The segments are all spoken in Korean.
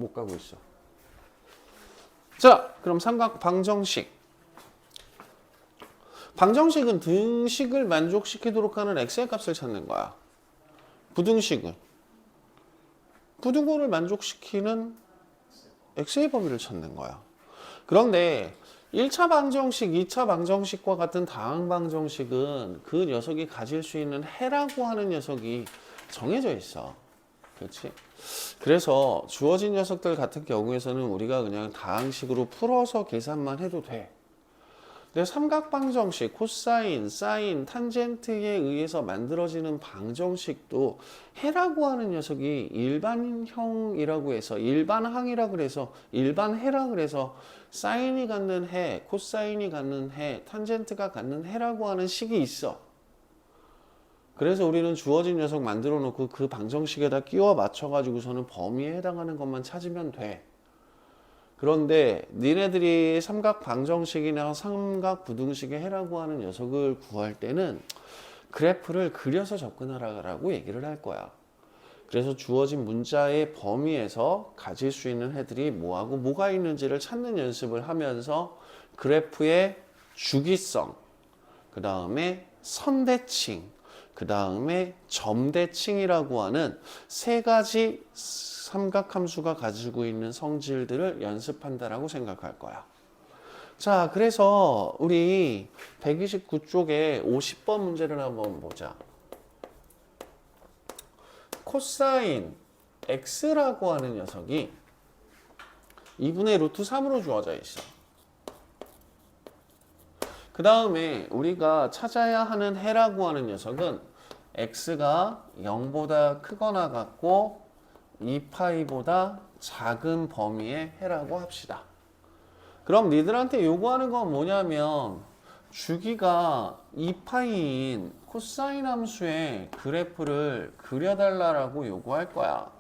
못 가고 있어. 자, 그럼 삼각 방정식. 방정식은 등식을 만족시키도록 하는 x의 값을 찾는 거야. 부등식은 부등호를 만족시키는 x의 범위를 찾는 거야. 그런데 1차 방정식, 2차 방정식과 같은 다항 방정식은 그 녀석이 가질 수 있는 해라고 하는 녀석이 정해져 있어. 그렇지? 그래서 주어진 녀석들 같은 경우에서는 우리가 그냥 다항식으로 풀어서 계산만 해도 돼. 근데 삼각방정식, 코사인, 사인, 탄젠트에 의해서 만들어지는 방정식도 해라고 하는 녀석이 일반형이라고 해서 일반항이라 그래서 일반해라 그래서 사인이 갖는 해, 코사인이 갖는 해, 탄젠트가 갖는 해라고 하는 식이 있어. 그래서 우리는 주어진 녀석 만들어 놓고 그 방정식에다 끼워 맞춰 가지고서는 범위에 해당하는 것만 찾으면 돼. 그런데 니네들이 삼각 방정식이나 삼각 부등식의 해라고 하는 녀석을 구할 때는 그래프를 그려서 접근하라고 얘기를 할 거야. 그래서 주어진 문자의 범위에서 가질 수 있는 해들이 뭐하고 뭐가 있는지를 찾는 연습을 하면서 그래프의 주기성, 그 다음에 선대칭, 그 다음에 점대칭이라고 하는 세 가지 삼각함수가 가지고 있는 성질들을 연습한다라고 생각할 거야. 자, 그래서 우리 129쪽에 50번 문제를 한번 보자. 코사인 x라고 하는 녀석이 2분의 루트 3으로 주어져 있어. 그 다음에 우리가 찾아야 하는 해라고 하는 녀석은 x가 0보다 크거나 같고 2파이보다 작은 범위의 해라고 합시다. 그럼 니들한테 요구하는 건 뭐냐면 주기가 2파이인 코사인 함수의 그래프를 그려달라고 요구할 거야.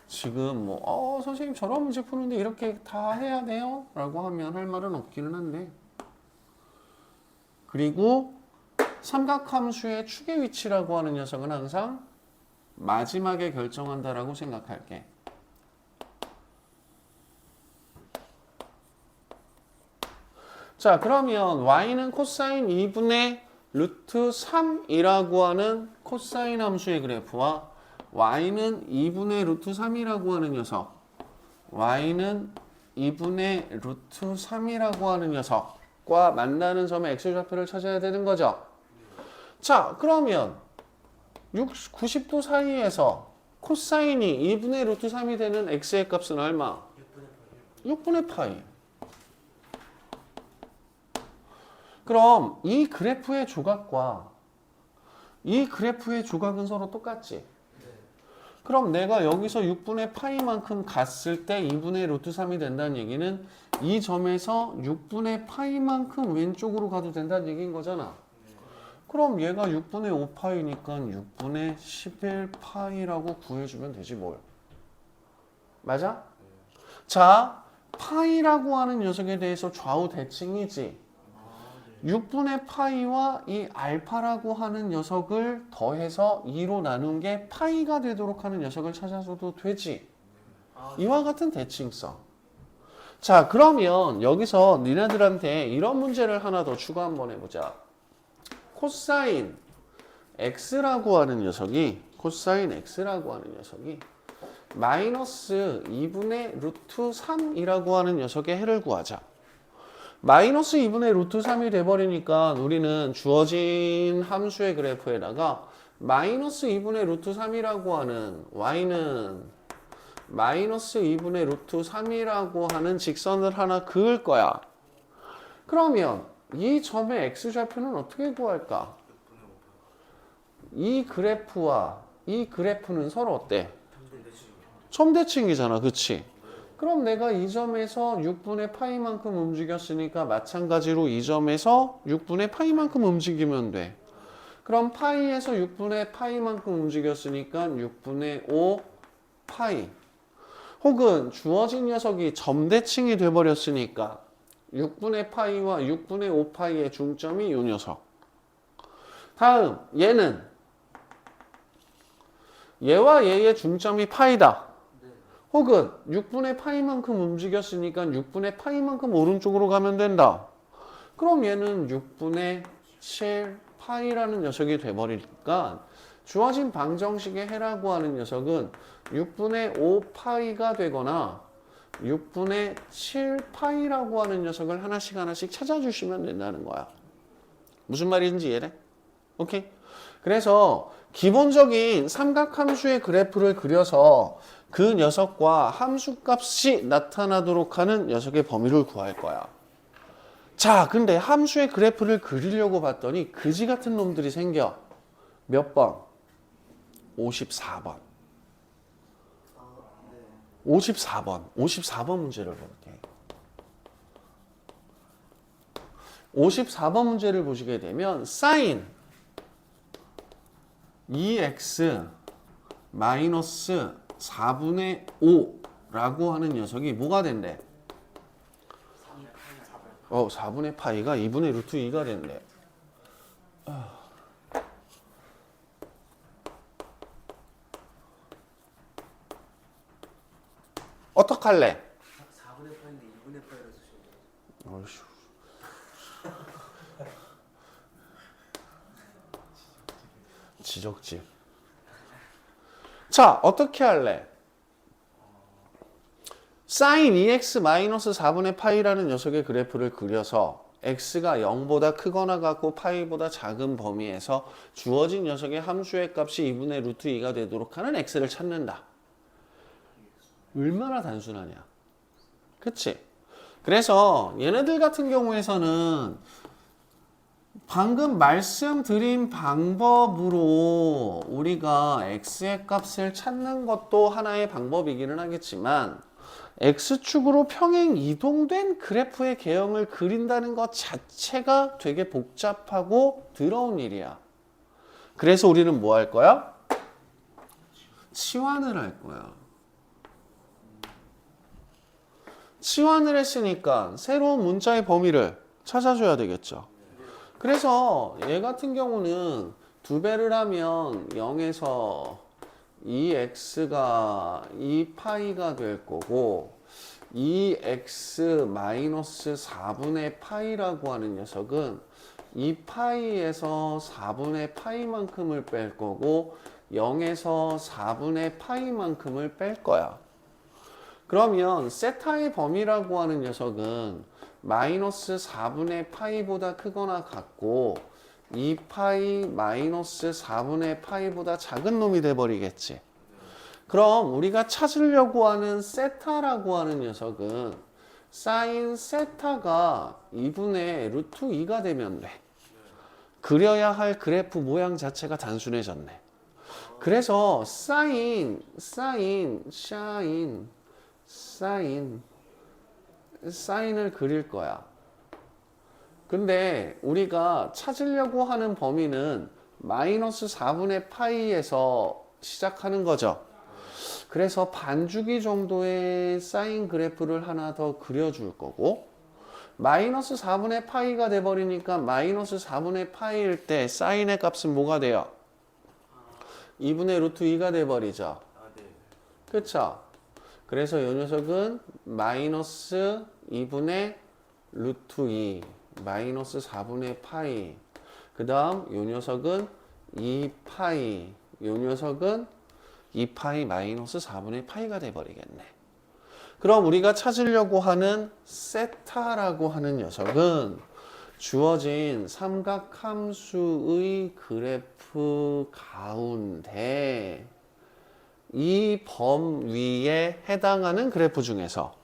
지금 뭐 선생님 저런 문제 푸는데 이렇게 다 해야 돼요? 라고 하면 할 말은 없기는 한데, 그리고 삼각함수의 축의 위치라고 하는 녀석은 항상 마지막에 결정한다라고 생각할게. 자, 그러면 y는 코사인 2분의 루트 3이라고 하는 코사인 함수의 그래프와 y는 2분의 루트 3이라고 하는 녀석, y는 2분의 루트 3이라고 하는 녀석과 만나는 점의 x좌표를 찾아야 되는 거죠. 자, 그러면 90도 사이에서 코사인이 2분의 루트 3이 되는 x의 값은 얼마? 6분의 파이. 그럼 이 그래프의 조각과 이 그래프의 조각은 서로 똑같지? 그럼 내가 여기서 6분의 파이만큼 갔을 때 2분의 루트 3이 된다는 얘기는 이 점에서 6분의 파이만큼 왼쪽으로 가도 된다는 얘기인 거잖아. 그럼 얘가 6분의 5파이니까 6분의 11파이라고 구해주면 되지 뭘. 맞아? 자, 파이라고 하는 녀석에 대해서 좌우 대칭이지. 6분의 파이와 이 알파라고 하는 녀석을 더해서 2로 나눈 게 파이가 되도록 하는 녀석을 찾아줘도 되지. 이와 같은 대칭성. 자, 그러면 여기서 니네들한테 이런 문제를 하나 더 추가 한번 해보자. 코사인 x라고 하는 녀석이 마이너스 2분의 루트 3이라고 하는 녀석의 해를 구하자. 마이너스 2분의 루트 3이 돼버리니까 우리는 주어진 함수의 그래프에다가 마이너스 2분의 루트 3이라고 하는 y는 마이너스 2분의 루트 3이라고 하는 직선을 하나 그을 거야. 그러면 이 점의 x좌표는 어떻게 구할까? 이 그래프와 이 그래프는 서로 어때? 점대칭이잖아, 그치? 그럼 내가 이 점에서 6분의 파이만큼 움직였으니까 마찬가지로 이 점에서 6분의 파이만큼 움직이면 돼. 그럼 파이에서 6분의 파이만큼 움직였으니까 6분의 5 파이. 혹은 주어진 녀석이 점대칭이 돼버렸으니까 6분의 파이와 6분의 5 파이의 중점이 이 녀석. 다음 얘는 얘와 얘의 중점이 파이다. 혹은 6분의 파이만큼 움직였으니까 6분의 파이만큼 오른쪽으로 가면 된다. 그럼 얘는 6분의 7 파이라는 녀석이 돼버리니까 주어진 방정식의 해라고 하는 녀석은 6분의 5 파이가 되거나 6분의 7 파이라고 하는 녀석을 하나씩 찾아주시면 된다는 거야. 무슨 말인지 이해돼? 오케이? 그래서 기본적인 삼각함수의 그래프를 그려서 그 녀석과 함수값이 나타나도록 하는 녀석의 범위를 구할 거야. 자, 근데 함수의 그래프를 그리려고 봤더니 그지 같은 놈들이 생겨. 몇 번? 54번. 54번 문제를 볼게. 54번 문제를 보시게 되면 sin 2x 마이너스 4분의 5라고 하는 녀석이 뭐가 된대? 4분의 파이가 2분의 루트 2가 된대. 어떡할래? 4분의 파인데 2분의 파이로 쓰시면 어이씨. 지적질. 자, 어떻게 할래? sin 2x 마이너스 4분의 파이라는 녀석의 그래프를 그려서 x가 0보다 크거나 같고 파이보다 작은 범위에서 주어진 녀석의 함수의 값이 2분의 루트 2가 되도록 하는 x를 찾는다. 얼마나 단순하냐. 그치? 그래서 얘네들 같은 경우에서는 방금 말씀드린 방법으로 우리가 x의 값을 찾는 것도 하나의 방법이기는 하겠지만 x축으로 평행 이동된 그래프의 개형을 그린다는 것 자체가 되게 복잡하고 더러운 일이야. 그래서 우리는 뭐 할 거야? 치환을 할 거야. 치환을 했으니까 새로운 문자의 범위를 찾아줘야 되겠죠. 그래서 얘 같은 경우는 2배를 하면 0에서 2x가 2파이가 될 거고 2x 마이너스 4분의 파이라고 하는 녀석은 2파이에서 4분의 파이만큼을 뺄 거고 0에서 4분의 파이만큼을 뺄 거야. 그러면 세타의 범위라고 하는 녀석은 마이너스 4분의 파이보다 크거나 같고 2파이 마이너스 4분의 파이보다 작은 놈이 돼버리겠지. 그럼 우리가 찾으려고 하는 세타라고 하는 녀석은 사인 세타가 2분의 루트 2가 되면 돼. 그려야 할 그래프 모양 자체가 단순해졌네. 그래서 사인을 그릴 거야. 근데 우리가 찾으려고 하는 범위는 마이너스 4분의 파이에서 시작하는 거죠. 그래서 반주기 정도의 사인 그래프를 하나 더 그려줄 거고 마이너스 4분의 파이가 돼버리니까 마이너스 4분의 파이일 때 사인의 값은 뭐가 돼요? 2분의 루트 2가 돼버리죠. 그쵸? 그래서 이 녀석은 마이너스 2분의 루트 2 마이너스 4분의 파이 그 다음 이 녀석은 2파이 이 녀석은 2파이 마이너스 4분의 파이가 돼버리겠네. 그럼 우리가 찾으려고 하는 세타라고 하는 녀석은 주어진 삼각함수의 그래프 가운데 이 범위에 해당하는 그래프 중에서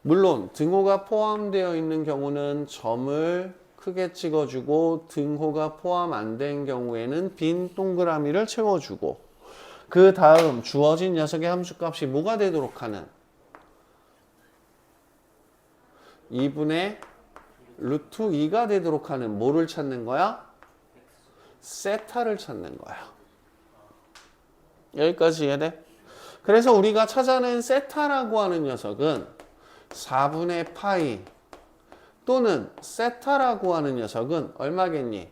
물론 등호가 포함되어 있는 경우는 점을 크게 찍어주고 등호가 포함 안 된 경우에는 빈 동그라미를 채워주고 그 다음 주어진 녀석의 함수값이 뭐가 되도록 하는 2분의 루트 2가 되도록 하는 뭐를 찾는 거야? 세타를 찾는 거야. 여기까지 이해돼? 그래서 우리가 찾아낸 세타라고 하는 녀석은 4분의 파이 또는 세타라고 하는 녀석은 얼마겠니?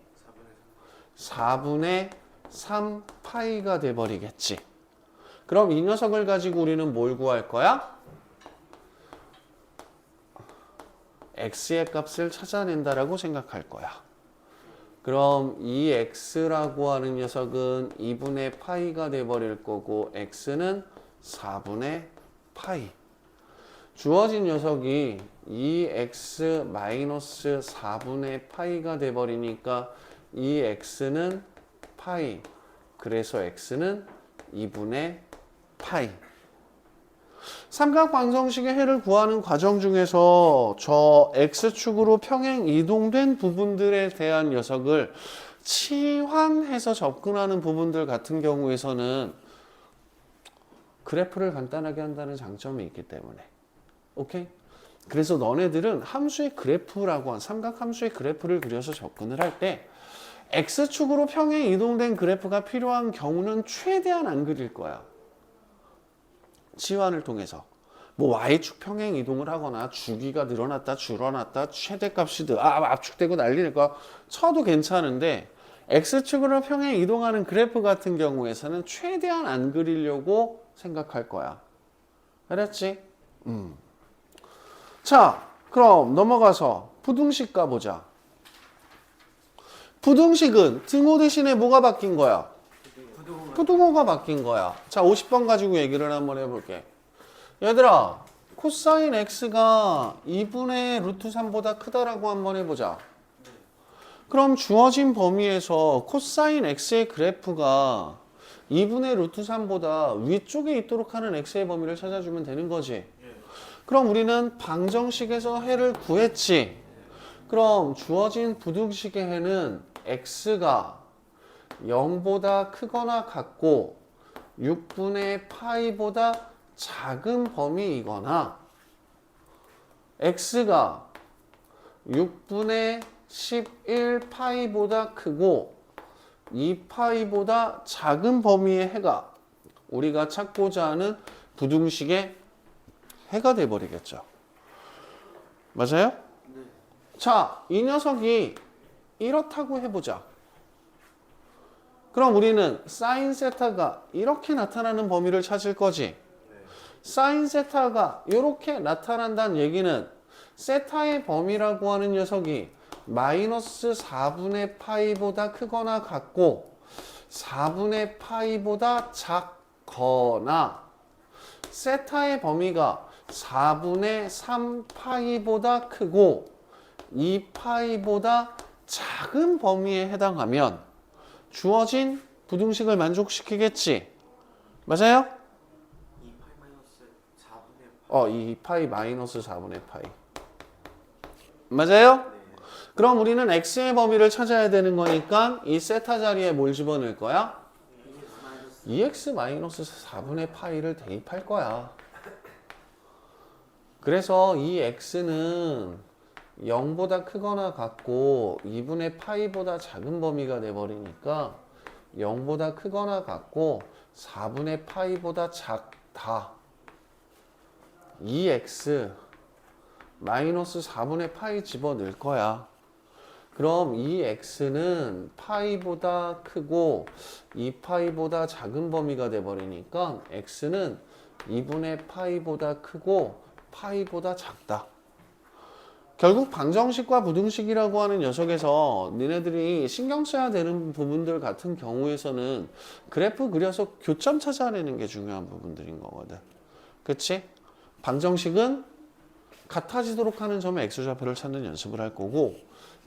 4분의 3파이가 돼버리겠지. 그럼 이 녀석을 가지고 우리는 뭘 구할 거야? x의 값을 찾아낸다라고 생각할 거야. 그럼 이 x라고 하는 녀석은 2분의 파이가 돼버릴 거고 x는 4분의 파이. 주어진 녀석이 2x 마이너스 4분의 파이가 돼버리니까 이 x는 파이. 그래서 x는 2분의 파이. 삼각 방정식의 해를 구하는 과정 중에서 저 x축으로 평행 이동된 부분들에 대한 녀석을 치환해서 접근하는 부분들 같은 경우에서는 그래프를 간단하게 한다는 장점이 있기 때문에. 오케이? 그래서 너네들은 함수의 그래프라고 한 삼각 함수의 그래프를 그려서 접근을 할 때 x축으로 평행 이동된 그래프가 필요한 경우는 최대한 안 그릴 거야. 치환을 통해서. 뭐 y축 평행 이동을 하거나 주기가 늘어났다 줄어났다 최대값이 압축되고 난리니까 쳐도 괜찮은데 x축으로 평행 이동하는 그래프 같은 경우에서는 최대한 안 그리려고 생각할 거야. 알았지? 자, 그럼 넘어가서 부등식 가보자. 부등식은 등호 대신에 뭐가 바뀐 거야? 부등호가 바뀐 거야. 자, 50번 가지고 얘기를 한번 해볼게. 얘들아, 코사인 x가 2분의 루트 3보다 크다라고 한번 해보자. 그럼 주어진 범위에서 코사인 x의 그래프가 2분의 루트 3보다 위쪽에 있도록 하는 x의 범위를 찾아주면 되는 거지. 그럼 우리는 방정식에서 해를 구했지. 그럼 주어진 부등식의 해는 x가 0보다 크거나 같고 6분의 파이보다 작은 범위이거나 x가 6분의 11 파이보다 크고 2파이보다 작은 범위의 해가 우리가 찾고자 하는 부등식의 해가 돼버리겠죠. 맞아요? 네. 자, 이 녀석이 이렇다고 해보자. 그럼 우리는 사인 세타가 이렇게 나타나는 범위를 찾을 거지. 사인 세타가 이렇게 나타난다는 얘기는 세타의 범위라고 하는 녀석이 마이너스 4분의 파이보다 크거나 같고 4분의 파이보다 작거나 세타의 범위가 4분의 3 파이보다 크고 2 파이보다 작은 범위에 해당하면 주어진 부등식을 만족시키겠지. 맞아요? 2파이 마이너스 4분의 8. 2파이 마이너스 4분의 파이. 맞아요? 네. 그럼 우리는 x의 범위를 찾아야 되는 거니까 이 세타 자리에 뭘 집어넣을 거야? 2x 마이너스 4분의 파이를 대입할 거야. 그래서 이 x는 0보다 크거나 같고 2분의 파이보다 작은 범위가 돼버리니까 0보다 크거나 같고 4분의 파이보다 작다. 2x 마이너스 4분의 파이 집어넣을 거야. 그럼 이 x는 파이보다 크고 2파이보다 작은 범위가 돼버리니까 x는 2분의 파이보다 크고 파이보다 작다. 결국 방정식과 부등식이라고 하는 녀석에서 니네들이 신경 써야 되는 부분들 같은 경우에서는 그래프 그려서 교점 찾아내는 게 중요한 부분들인 거거든. 그치? 방정식은 같아지도록 하는 점의 x좌표를 찾는 연습을 할 거고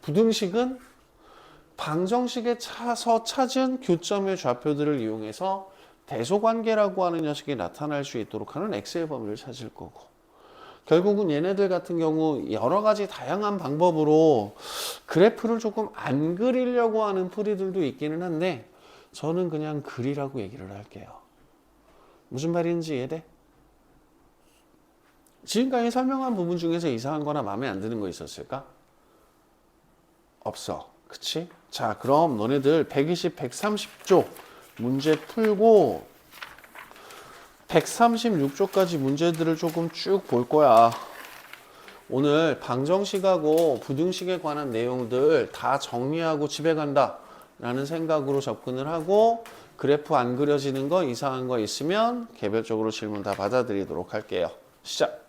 부등식은 방정식에 차서 찾은 교점의 좌표들을 이용해서 대소관계라고 하는 녀석이 나타날 수 있도록 하는 x의 범위를 찾을 거고 결국은 얘네들 같은 경우 여러 가지 다양한 방법으로 그래프를 조금 안 그리려고 하는 풀이들도 있기는 한데 저는 그냥 그리라고 얘기를 할게요. 무슨 말인지 이해돼? 지금까지 설명한 부분 중에서 이상한 거나 마음에 안 드는 거 있었을까? 없어. 그치? 자, 그럼 너네들 120, 130쪽 문제 풀고 136쪽까지 문제들을 조금 쭉 볼 거야. 오늘 방정식하고 부등식에 관한 내용들 다 정리하고 집에 간다 라는 생각으로 접근을 하고 그래프 안 그려지는 거 이상한 거 있으면 개별적으로 질문 다 받아드리도록 할게요. 시작.